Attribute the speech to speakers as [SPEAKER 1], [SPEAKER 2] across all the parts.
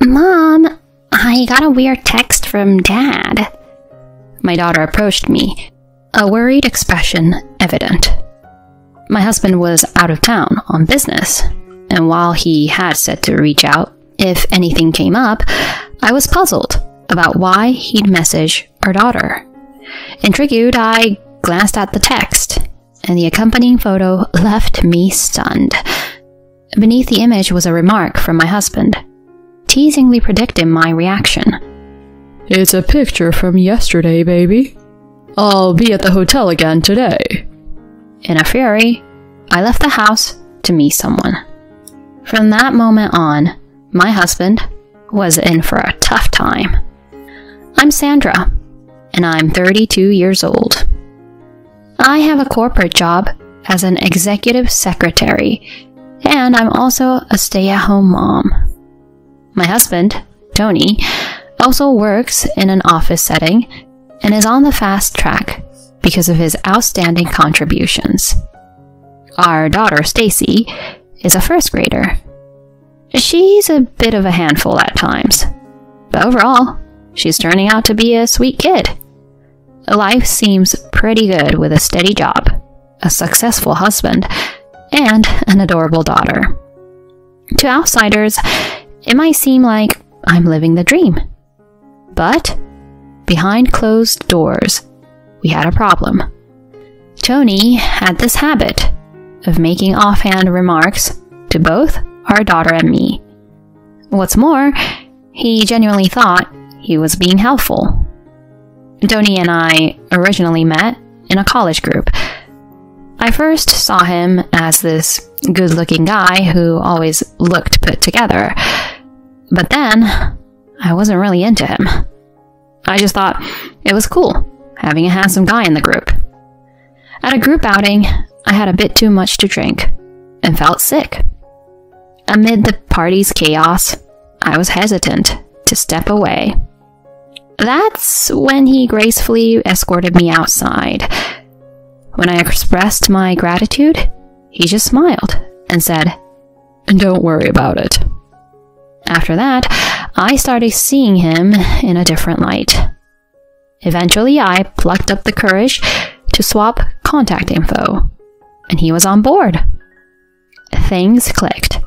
[SPEAKER 1] Mom, I got a weird text from Dad. My daughter approached me, a worried expression evident. My husband was out of town on business, and while he had said to reach out if anything came up, I was puzzled about why he'd message our daughter. Intrigued, I glanced at the text, and the accompanying photo left me stunned. Beneath the image was a remark from my husband, teasingly predicting my reaction.
[SPEAKER 2] "It's a picture from yesterday, baby. I'll be at the hotel again today."
[SPEAKER 1] In a fury, I left the house to meet someone. From that moment on, my husband was in for a tough time. I'm Sandra, and I'm 32 years old. I have a corporate job as an executive secretary, and I'm also a stay-at-home mom. My husband, Tony, also works in an office setting and is on the fast track because of his outstanding contributions. Our daughter, Stacy, is a first grader. She's a bit of a handful at times, but overall, she's turning out to be a sweet kid. Life seems pretty good with a steady job, a successful husband, and an adorable daughter. To outsiders, it might seem like I'm living the dream. But behind closed doors, we had a problem. Tony had this habit of making offhand remarks to both our daughter and me. What's more, he genuinely thought he was being helpful. Tony and I originally met in a college group. I first saw him as this good-looking guy who always looked put together. But then, I wasn't really into him. I just thought it was cool having a handsome guy in the group. At a group outing, I had a bit too much to drink and felt sick. Amid the party's chaos, I was hesitant to step away. That's when he gracefully escorted me outside. When I expressed my gratitude, he just smiled and said, "Don't worry about it." After that, I started seeing him in a different light. Eventually, I plucked up the courage to swap contact info, and he was on board. Things clicked.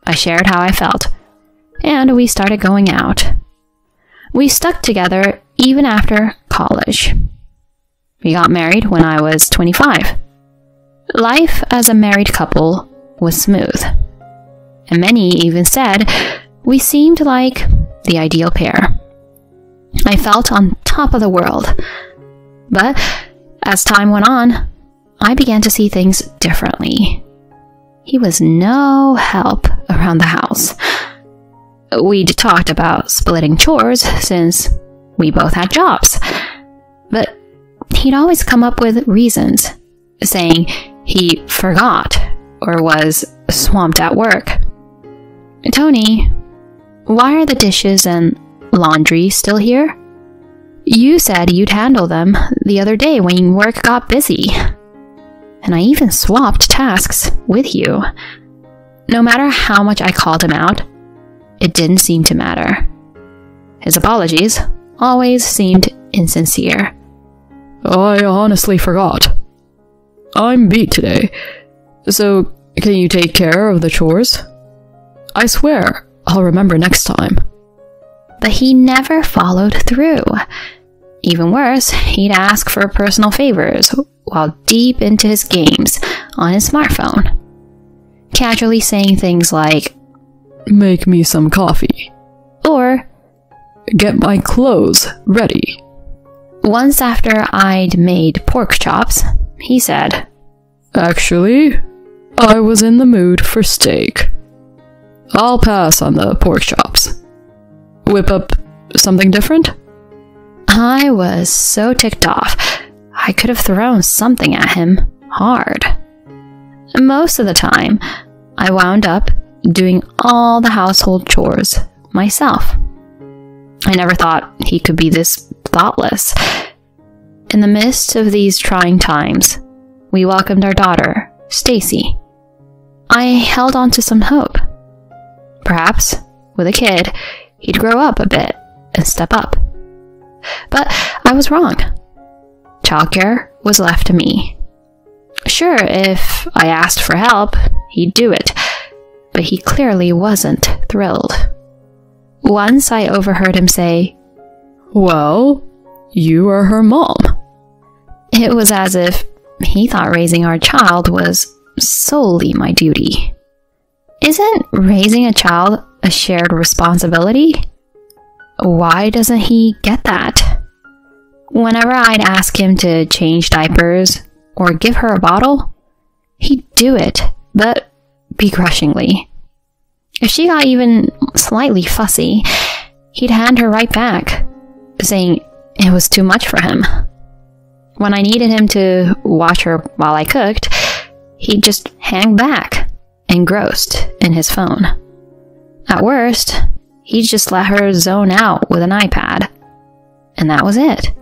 [SPEAKER 1] I shared how I felt, and we started going out. We stuck together even after college. We got married when I was 25. Life as a married couple was smooth, and many even said we seemed like the ideal pair. I felt on top of the world, but as time went on, I began to see things differently. He was no help around the house. We'd talked about splitting chores since we both had jobs, but he'd always come up with reasons, saying he forgot or was swamped at work. "Tony, why are the dishes and laundry still here? You said you'd handle them the other day when work got busy. And I even swapped tasks with you." No matter how much I called him out, it didn't seem to matter. His apologies always seemed insincere.
[SPEAKER 2] "I honestly forgot. I'm beat today, so can you take care of the chores? I swear I'll remember next time."
[SPEAKER 1] But he never followed through. Even worse, he'd ask for personal favors while deep into his games on his smartphone, casually saying things like,
[SPEAKER 2] "Make me some coffee,"
[SPEAKER 1] or
[SPEAKER 2] "Get my clothes ready."
[SPEAKER 1] Once after I'd made pork chops, he said,
[SPEAKER 2] "Actually, I was in the mood for steak. I'll pass on the pork chops. Whip up something different?"
[SPEAKER 1] I was so ticked off, I could have thrown something at him hard. Most of the time, I wound up doing all the household chores myself. I never thought he could be this thoughtless. In the midst of these trying times, we welcomed our daughter, Stacy. I held on to some hope. Perhaps, with a kid, he'd grow up a bit and step up. But I was wrong. Childcare was left to me. Sure, if I asked for help, he'd do it, but he clearly wasn't thrilled. Once I overheard him say,
[SPEAKER 2] "Well, you are her mom."
[SPEAKER 1] It was as if he thought raising our child was solely my duty. Isn't raising a child a shared responsibility? Why doesn't he get that? Whenever I'd ask him to change diapers or give her a bottle, he'd do it, but begrudgingly. If she got even slightly fussy, he'd hand her right back, saying it was too much for him. When I needed him to watch her while I cooked, he'd just hang back, engrossed in his phone. At worst, he'd just let her zone out with an iPad. And that was it.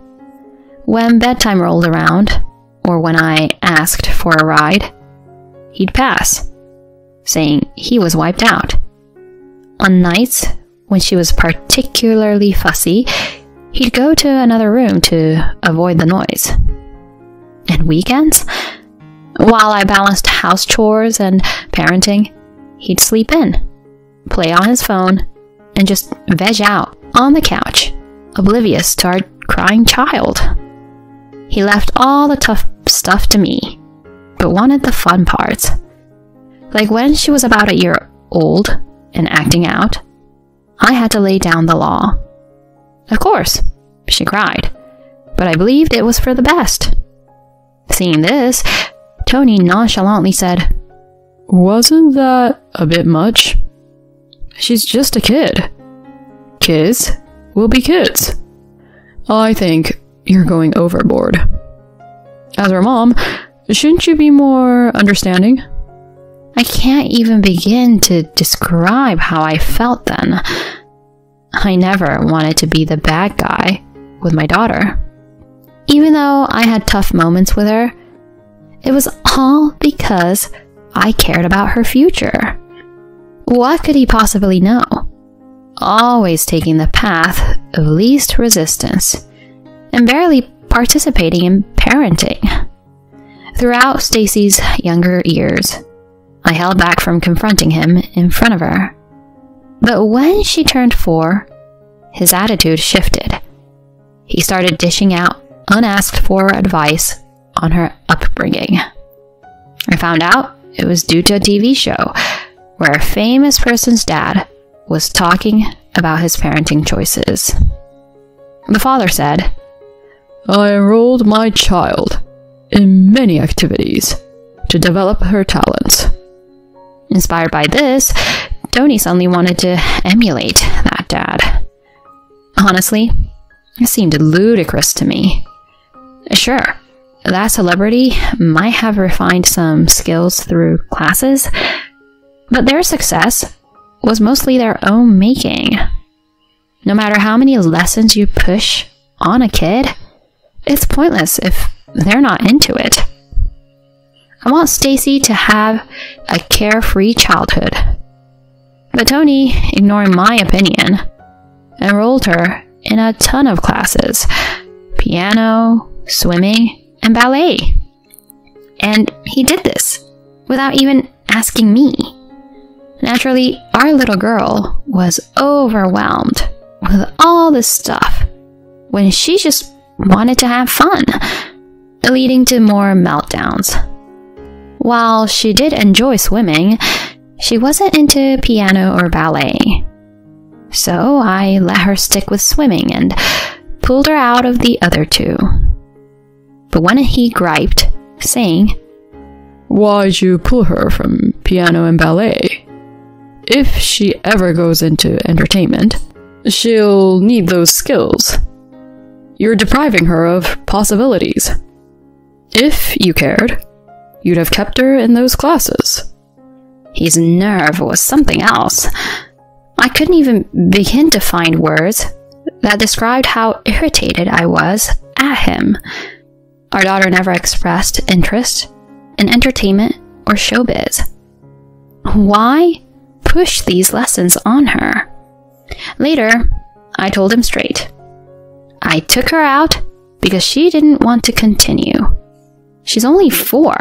[SPEAKER 1] When bedtime rolled around, or when I asked for a ride, he'd pass, saying he was wiped out. On nights when she was particularly fussy, he'd go to another room to avoid the noise. And weekends, while I balanced house chores and parenting, he'd sleep in, play on his phone, and just veg out on the couch, oblivious to our crying child. He left all the tough stuff to me, but wanted the fun parts. Like when she was about a year old and acting out, I had to lay down the law. Of course, she cried, but I believed it was for the best. Seeing this, Tony nonchalantly said,
[SPEAKER 2] "Wasn't that a bit much? She's just a kid. Kids will be kids. I think you're going overboard. As her mom, shouldn't you be more understanding?"
[SPEAKER 1] I can't even begin to describe how I felt then. I never wanted to be the bad guy with my daughter. Even though I had tough moments with her, it was all because I cared about her future. What could he possibly know? Always taking the path of least resistance and barely participating in parenting. Throughout Stacy's younger years, I held back from confronting him in front of her. But when she turned 4, his attitude shifted. He started dishing out unasked for advice on her upbringing. I found out it was due to a TV show where a famous person's dad was talking about his parenting choices. The father said,
[SPEAKER 2] "I enrolled my child in many activities to develop her talents."
[SPEAKER 1] Inspired by this, Tony suddenly wanted to emulate that dad. Honestly, it seemed ludicrous to me. Sure, that celebrity might have refined some skills through classes, but their success was mostly their own making. No matter how many lessons you push on a kid, it's pointless if they're not into it. I want Stacy to have a carefree childhood. But Tony, ignoring my opinion, enrolled her in a ton of classes: piano, swimming, and ballet. And he did this without even asking me. Naturally, our little girl was overwhelmed with all this stuff when she just wanted to have fun, leading to more meltdowns. While she did enjoy swimming, she wasn't into piano or ballet. So I let her stick with swimming and pulled her out of the other two. But when he griped, saying,
[SPEAKER 2] "Why'd you pull her from piano and ballet? If she ever goes into entertainment, she'll need those skills. You're depriving her of possibilities. If you cared, you'd have kept her in those classes."
[SPEAKER 1] His nerve was something else. I couldn't even begin to find words that described how irritated I was at him. Our daughter never expressed interest in entertainment or showbiz. Why push these lessons on her? Later, I told him straight. I took her out because she didn't want to continue. She's only 4.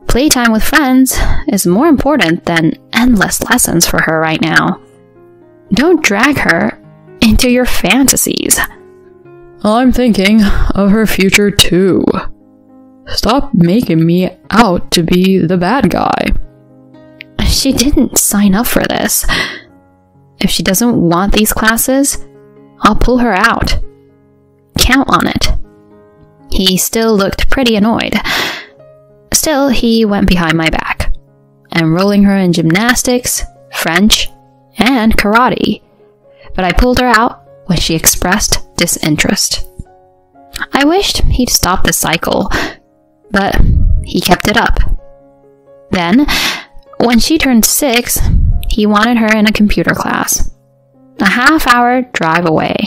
[SPEAKER 1] Playtime with friends is more important than endless lessons for her right now. Don't drag her into your fantasies.
[SPEAKER 2] I'm thinking of her future too. Stop making me out to be the bad guy.
[SPEAKER 1] She didn't sign up for this. If she doesn't want these classes, I'll pull her out. Count on it. He still looked pretty annoyed. Still, he went behind my back, enrolling her in gymnastics, French, and karate. But I pulled her out when she expressed disinterest. I wished he'd stop the cycle, but he kept it up. Then, when she turned 6, he wanted her in a computer class, a half-hour drive away.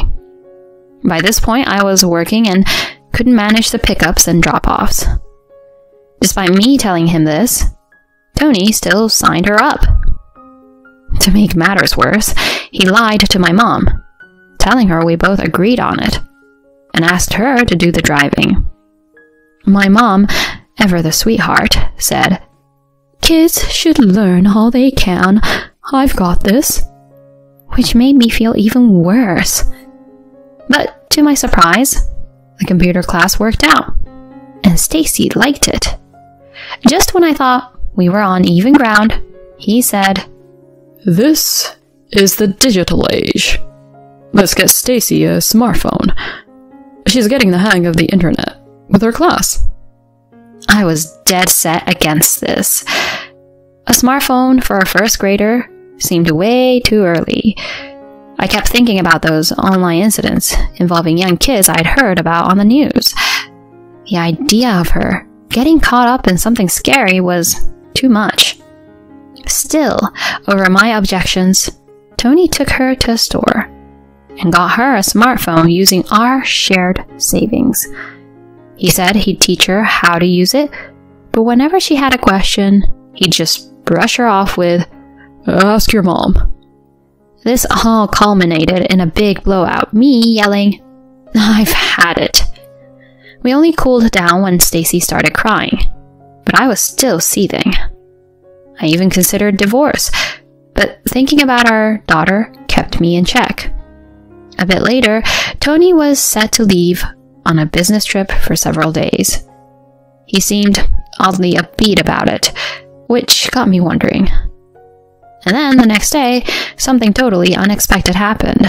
[SPEAKER 1] By this point, I was working and couldn't manage the pickups and drop-offs. Despite me telling him this, Tony still signed her up. To make matters worse, he lied to my mom, telling her we both agreed on it, and asked her to do the driving. My mom, ever the sweetheart, said, "Kids should learn all they can. I've got this." Which made me feel even worse. But to my surprise, the computer class worked out, and Stacy liked it. Just when I thought we were on even ground, he said,
[SPEAKER 2] "This is the digital age. Let's get Stacy a smartphone. She's getting the hang of the internet with her class."
[SPEAKER 1] I was dead set against this. A smartphone for a first grader seemed way too early. I kept thinking about those online incidents involving young kids I'd heard about on the news. The idea of her getting caught up in something scary was too much. Still, over my objections, Tony took her to a store and got her a smartphone using our shared savings. He said he'd teach her how to use it, but whenever she had a question, he'd just brush her off with, "Ask your mom." This all culminated in a big blowout, me yelling, "I've had it." We only cooled down when Stacy started crying, but I was still seething. I even considered divorce, but thinking about our daughter kept me in check. A bit later, Tony was set to leave on a business trip for several days. He seemed oddly upbeat about it, which got me wondering. And then the next day, something totally unexpected happened.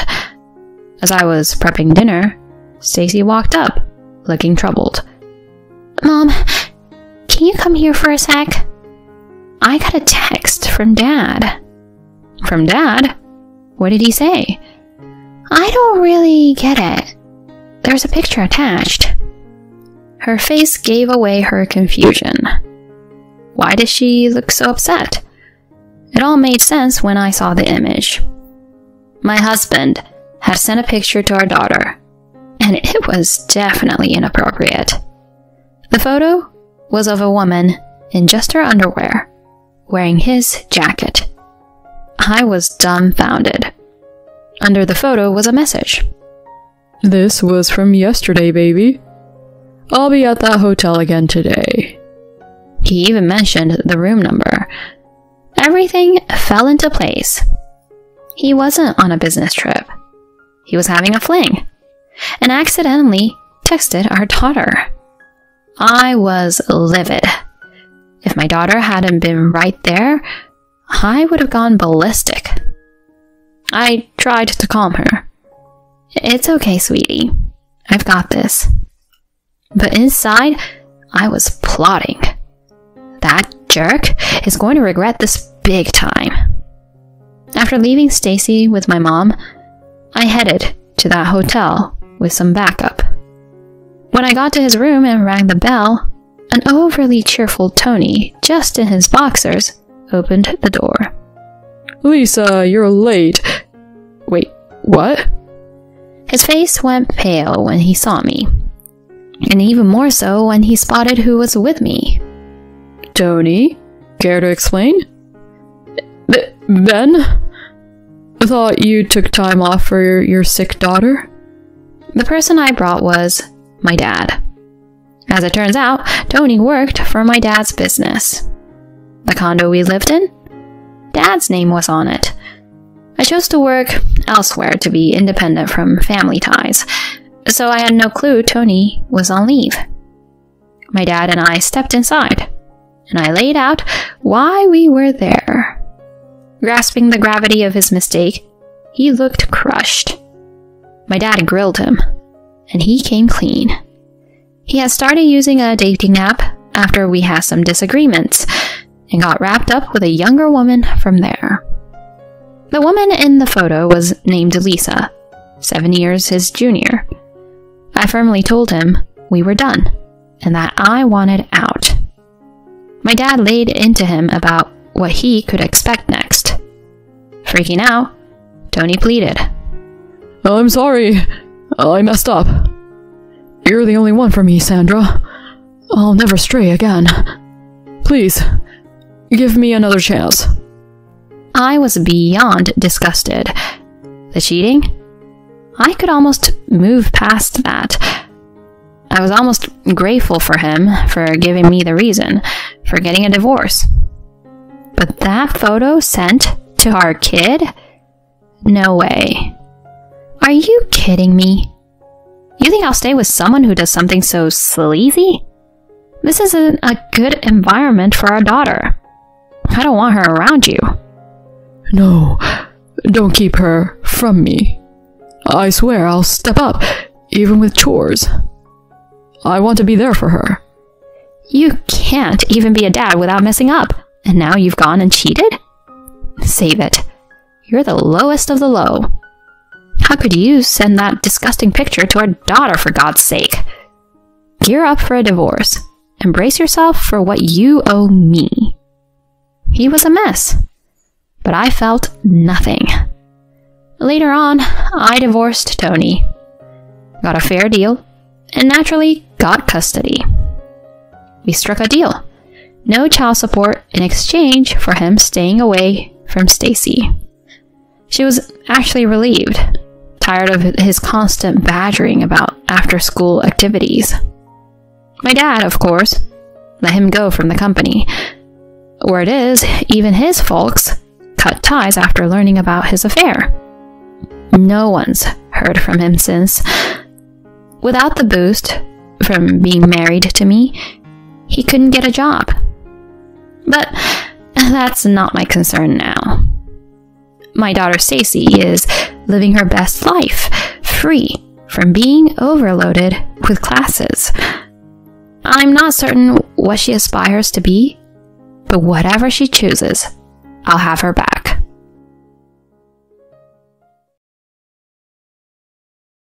[SPEAKER 1] As I was prepping dinner, Stacy walked up, looking troubled. "Mom, can you come here for a sec? I got a text from Dad." "From Dad? What did he say?" "I don't really get it. There's a picture attached." Her face gave away her confusion. Why did she look so upset? It all made sense when I saw the image. My husband had sent a picture to our daughter, and it was definitely inappropriate. The photo was of a woman in just her underwear, wearing his jacket. I was dumbfounded. Under the photo was a message.
[SPEAKER 2] "This was from yesterday, baby. I'll be at that hotel again today."
[SPEAKER 1] He even mentioned the room number. Everything fell into place. He wasn't on a business trip. He was having a fling, and accidentally texted our daughter. I was livid. If my daughter hadn't been right there, I would have gone ballistic. I tried to calm her. "It's okay, sweetie. I've got this." But inside, I was plotting. That jerk is going to regret this big time. After leaving Stacy with my mom, I headed to that hotel with some backup. When I got to his room and rang the bell, an overly cheerful Tony, just in his boxers, opened the door.
[SPEAKER 2] "Lisa, you're late." "Wait, what?"
[SPEAKER 1] His face went pale when he saw me, and even more so when he spotted who was with me.
[SPEAKER 2] "Tony, care to explain?" Ben?" I thought you took time off for your sick daughter?
[SPEAKER 1] The person I brought was my dad. As it turns out, Tony worked for my dad's business. The condo we lived in, Dad's name was on it. I chose to work elsewhere to be independent from family ties, so I had no clue Tony was on leave. My dad and I stepped inside, and I laid out why we were there. Grasping the gravity of his mistake, he looked crushed. My dad grilled him, and he came clean. He had started using a dating app after we had some disagreements, and got wrapped up with a younger woman from there. The woman in the photo was named Lisa, 7 years his junior. I firmly told him we were done, and that I wanted out. My dad laid into him about what he could expect next. Freaking out, Tony pleaded.
[SPEAKER 2] I'm sorry. I messed up. You're the only one for me, Sandra. I'll never stray again. Please, give me another chance.
[SPEAKER 1] I was beyond disgusted. The cheating? I could almost move past that. I was almost grateful for him for giving me the reason for getting a divorce. But that photo sent to our kid? No way. Are you kidding me? You think I'll stay with someone who does something so sleazy? This isn't a good environment for our daughter. I don't want her around you.
[SPEAKER 2] No, don't keep her from me. I swear I'll step up, even with chores. I want to be there for her.
[SPEAKER 1] You can't even be a dad without messing up, and now you've gone and cheated? Save it. You're the lowest of the low. How could you send that disgusting picture to our daughter, for God's sake? Gear up for a divorce, and brace yourself for what you owe me. He was a mess, but I felt nothing. Later on, I divorced Tony, got a fair deal, and naturally got custody. We struck a deal. No child support in exchange for him staying away from Stacy. She was actually relieved, tired of his constant badgering about after-school activities. My dad, of course, let him go from the company. Word is, even his folks cut ties after learning about his affair. No one's heard from him since. Without the boost from being married to me, he couldn't get a job. But that's not my concern now. My daughter Stacy is living her best life, free from being overloaded with classes. I'm not certain what she aspires to be, but whatever she chooses, I'll have her back.